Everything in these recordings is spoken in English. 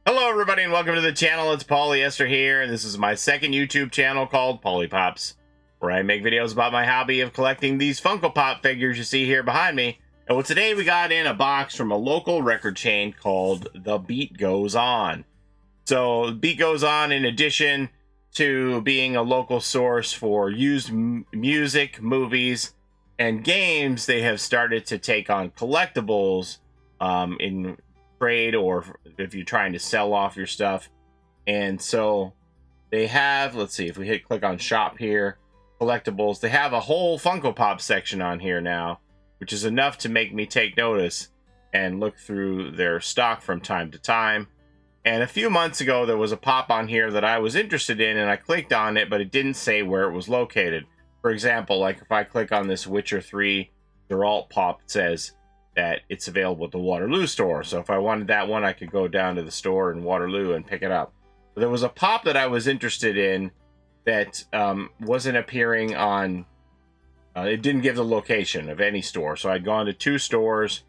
Hello everybody and welcome to the channel. It's Paulie ESTHER here, and this is my second YouTube channel called Funko Pops, where I make videos about my hobby of collecting these Funko Pop figures you see here behind me. And well, today we got in a box from a local record chain called The Beat Goes On. So Beat Goes On, in addition to being a local source for used music, movies, and games, they have started to take on collectibles in trade, or if you're trying to sell off your stuff. And so they have, let's see, if we click on shop here, collectibles, they have a whole Funko Pop section on here now, which is enough to make me take notice and look through their stock from time to time. And a few months ago there was a pop on here that I was interested in, and I clicked on it, but it didn't say where it was located. For example, like if I click on this Witcher 3 Geralt pop, it says that it's available at the Waterloo store. So if I wanted that one, I could go down to the store in Waterloo and pick it up. But there was a pop that I was interested in that wasn't appearing on, it didn't give the location of any store. So I'd gone to 2 stores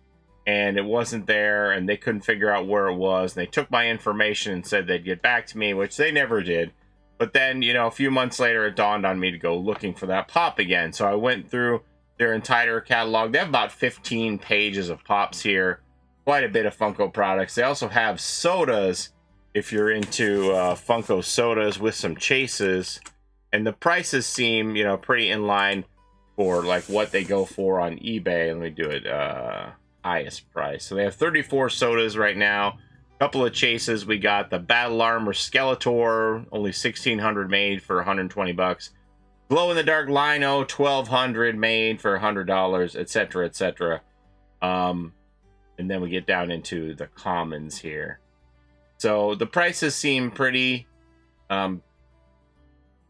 and it wasn't there, and they couldn't figure out where it was. And they took my information and said they'd get back to me, which they never did. But then, you know, a few months later, it dawned on me to go looking for that pop again. So I went through their entire catalog. They have about 15 pages of pops here, quite a bit of Funko products. They also have sodas if you're into Funko sodas with some chases, and the prices seem, you know, pretty in line for like what they go for on eBay. Let me do it highest price. So they have 34 sodas right now, a couple of chases. We got the Battle Armor Skeletor, only 1,600 made for 120 bucks. Glow in the Dark Lino, 1,200 made for $100, etc., etc. And then we get down into the commons here. So the prices seem pretty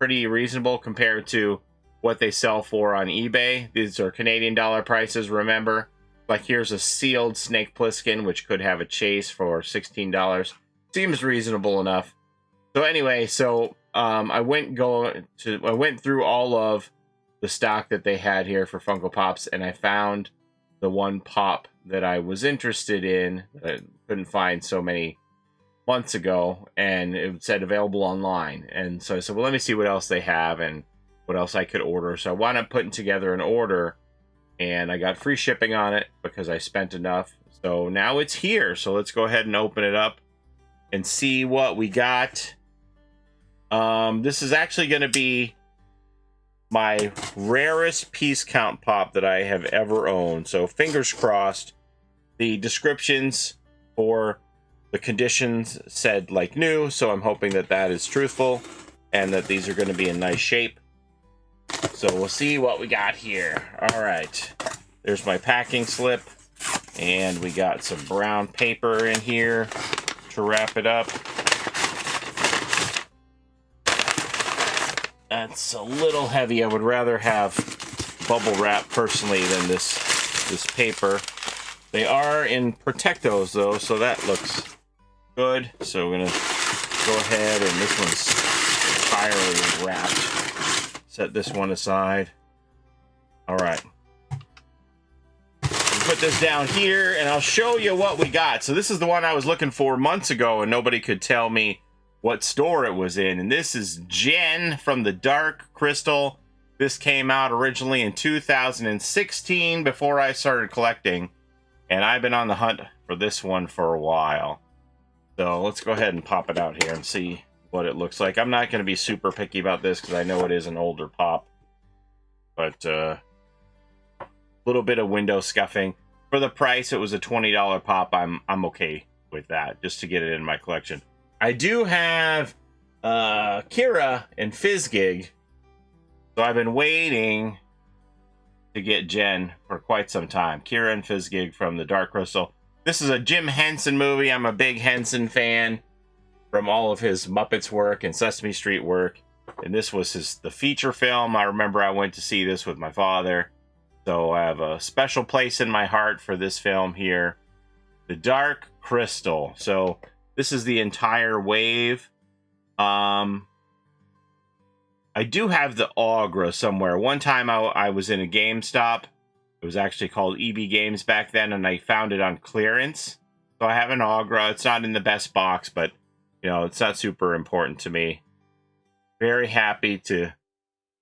reasonable compared to what they sell for on eBay. These are Canadian dollar prices, remember. Like here's a sealed Snake Plissken, which could have a chase for $16. Seems reasonable enough. So anyway, so I went through all of the stock that they had here for Funko Pops, and I found the one pop that I was interested in that I couldn't find so many months ago, and it said available online. And so I said, well, let me see what else they have and what else I could order. So I wound up putting together an order, and I got free shipping on it because I spent enough. So now it's here. So let's go ahead and open it up and see what we got. This is actually going to be my rarest piece count pop that I have ever owned. So fingers crossed. The descriptions for the conditions said like new, so I'm hoping that that is truthful and that these are going to be in nice shape. So we'll see what we got here. All right, there's my packing slip, and we got some brown paper in here to wrap it up. That's a little heavy. I would rather have bubble wrap personally than this paper. They are in Protectos though, so that looks good. So we're gonna go ahead, and this one's entirely wrapped. Set this one aside. All right. Put this down here, and I'll show you what we got. So this is the one I was looking for months ago, and nobody could tell me what store it was in. And this is Jen from the Dark Crystal. This came out originally in 2016 before I started collecting, and I've been on the hunt for this one for a while. So let's go ahead and pop it out here and see what it looks like. I'm not going to be super picky about this because I know it is an older pop, but a little bit of window scuffing. For the price, it was a $20 pop. I'm okay with that, just to get it in my collection. I do have Kira and Fizzgig, so I've been waiting to get Jen for quite some time. Kira and Fizzgig from the Dark Crystal. This is a Jim Henson movie. I'm a big Henson fan from all of his Muppets work and Sesame Street work, and this was the feature film. I remember I went to see this with my father, so I have a special place in my heart for this film here. The Dark Crystal. So this is the entire wave. I do have the Augra somewhere. One time I was in a GameStop. It was actually called EB Games back then, and I found it on clearance. So So I have an Agra. It's not in the best box, but you know, it's not super important to me. Very happy to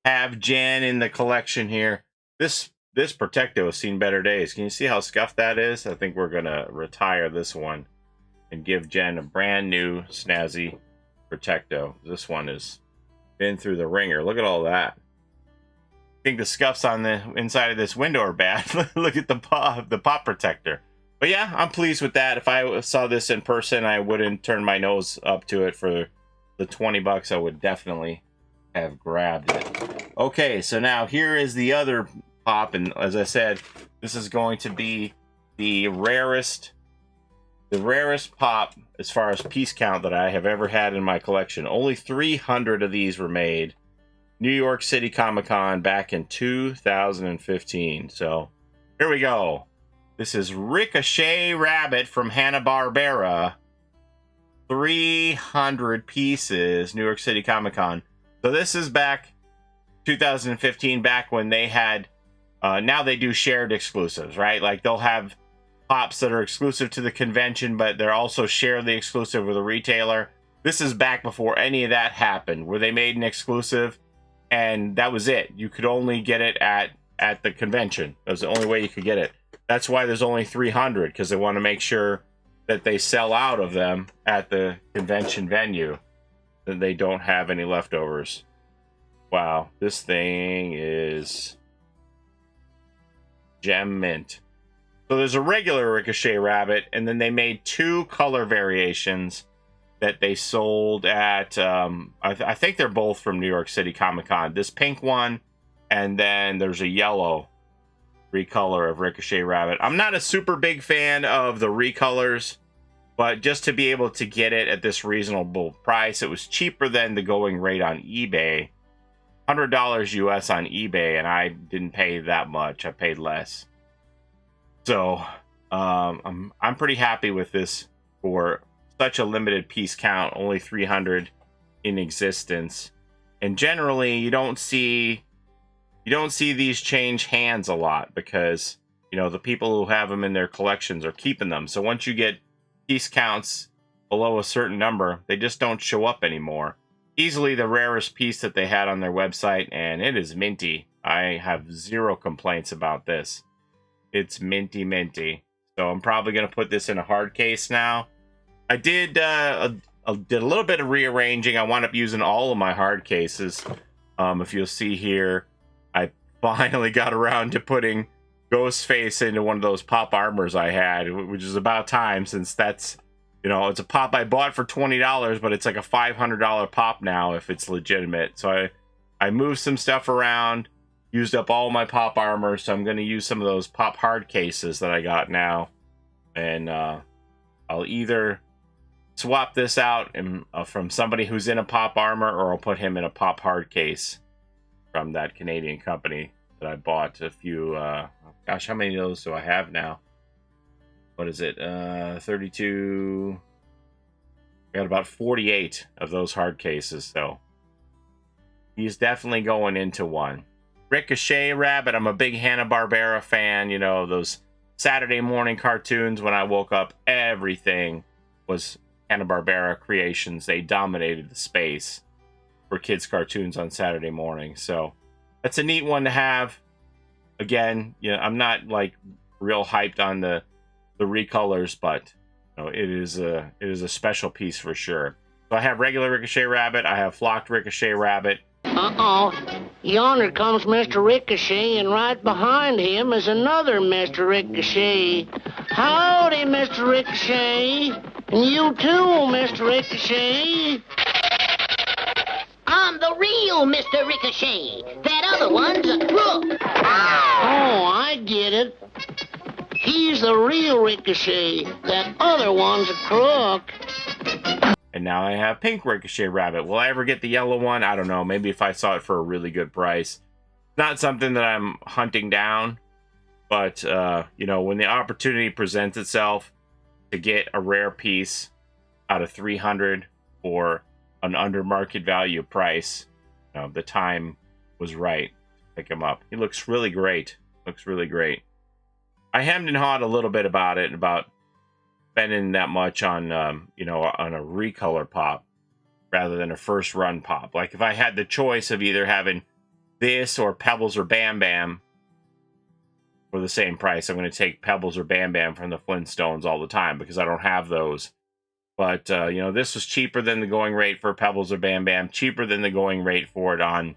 have Jen in the collection here. This Protecto has seen better days. Can you see how scuffed that is? I think we're gonna retire this one and give Jen a brand new snazzy Protecto. This one has been through the ringer. Look at all that. I think the scuffs on the inside of this window are bad. Look at the pop protector. But yeah, I'm pleased with that. If I saw this in person, I wouldn't turn my nose up to it. For the 20 bucks, I would definitely have grabbed it. Okay, so now here is the other pop, and as I said, this is going to be the rarest pop as far as piece count that I have ever had in my collection. Only 300 of these were made. New York City Comic-Con back in 2015. So here we go. This is Ricochet Rabbit from Hanna-Barbera. 300 pieces, New York City Comic-Con. So this is back 2015, back when they had, now they do shared exclusives, right? Like they'll have pops that are exclusive to the convention, but they're also share the exclusive with a retailer. This is back before any of that happened, where they made an exclusive and that was it. You could only get it at the convention. That was the only way you could get it. That's why there's only 300, because they want to make sure that they sell out of them at the convention venue, that they don't have any leftovers. Wow, this thing is gem mint. So there's a regular Ricochet Rabbit, and then they made two color variations that they sold at, I think they're both from New York City Comic-Con. This pink one, and then there's a yellow recolor of Ricochet Rabbit. I'm not a super big fan of the recolors, but just to be able to get it at this reasonable price, it was cheaper than the going rate on eBay. $100 US on eBay, and I didn't pay that much. I paid less. So I'm pretty happy with this for such a limited piece count, only 300 in existence. And generally, you don't see these change hands a lot, because you know the people who have them in their collections are keeping them. So once you get piece counts below a certain number, they just don't show up anymore. Easily the rarest piece that they had on their website, and it is minty. I have zero complaints about this. It's minty minty. So I'm probably going to put this in a hard case now. I did a little bit of rearranging. I wound up using all of my hard cases. If you'll see here, I finally got around to putting Ghostface into one of those pop armors I had, which is about time, since that's, you know, it's a pop I bought for $20, but it's like a $500 pop now if it's legitimate. So I moved some stuff around, used up all my pop armor, so I'm going to use some of those pop hard cases that I got now. And I'll either swap this out from somebody who's in a pop armor, or I'll put him in a pop hard case from that Canadian company that I bought a few, gosh, how many of those do I have now? What is it? 32. I got about 48 of those hard cases, so he's definitely going into one. Ricochet Rabbit, I'm a big Hanna-Barbera fan. You know, those Saturday morning cartoons when I woke up, everything was Hanna-Barbera creations. They dominated the space for kids' cartoons on Saturday morning. So that's a neat one to have. Again, you know, I'm not like real hyped on the recolors, but you know, it is a special piece for sure. So I have regular Ricochet Rabbit. I have flocked Ricochet Rabbit. Uh-oh. Yonder comes Mr. Ricochet, and right behind him is another Mr. Ricochet. Howdy, Mr. Ricochet. And you too, Mr. Ricochet. I'm the real Mr. Ricochet. That other one's a crook. Oh, I get it. He's the real Ricochet. That other one's a crook. And now I have pink Ricochet Rabbit. Will I ever get the yellow one? I don't know. Maybe if I saw it for a really good price. Not something that I'm hunting down. But, you know, when the opportunity presents itself to get a rare piece out of 300 for an under market value price, you know, the time was right to pick him up. He looks really great. Looks really great. I hemmed and hawed a little bit about it, about spending that much on, you know, on a recolor pop rather than a first run pop. Like if I had the choice of either having this or Pebbles or Bam Bam for the same price, I'm going to take Pebbles or Bam Bam from the Flintstones all the time because I don't have those. But, you know, this was cheaper than the going rate for Pebbles or Bam Bam, cheaper than the going rate for it on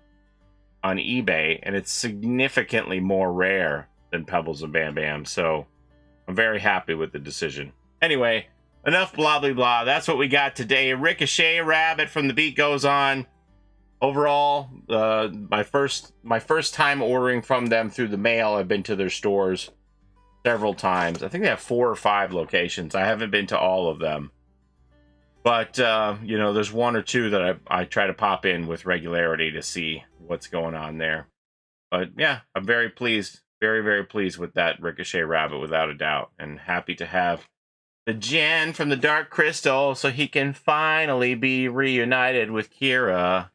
eBay, and it's significantly more rare than Pebbles and Bam Bam, so I'm very happy with the decision. Anyway, enough blah blah blah. That's what we got today. Ricochet Rabbit from The Beat Goes On. Overall, my first time ordering from them through the mail. I've been to their stores several times. I think they have 4 or 5 locations. I haven't been to all of them, but you know, there's 1 or 2 that I try to pop in with regularity to see what's going on there. But yeah, I'm very pleased, very pleased with that Ricochet Rabbit, without a doubt, and happy to have the Jen from the Dark Crystal so he can finally be reunited with Kira.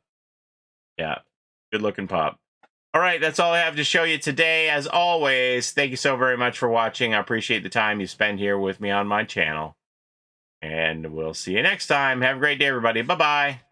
Yeah, good looking pop. All right, that's all I have to show you today. As always, thank you so very much for watching. I appreciate the time you spend here with me on my channel. And we'll see you next time. Have a great day, everybody. Bye-bye.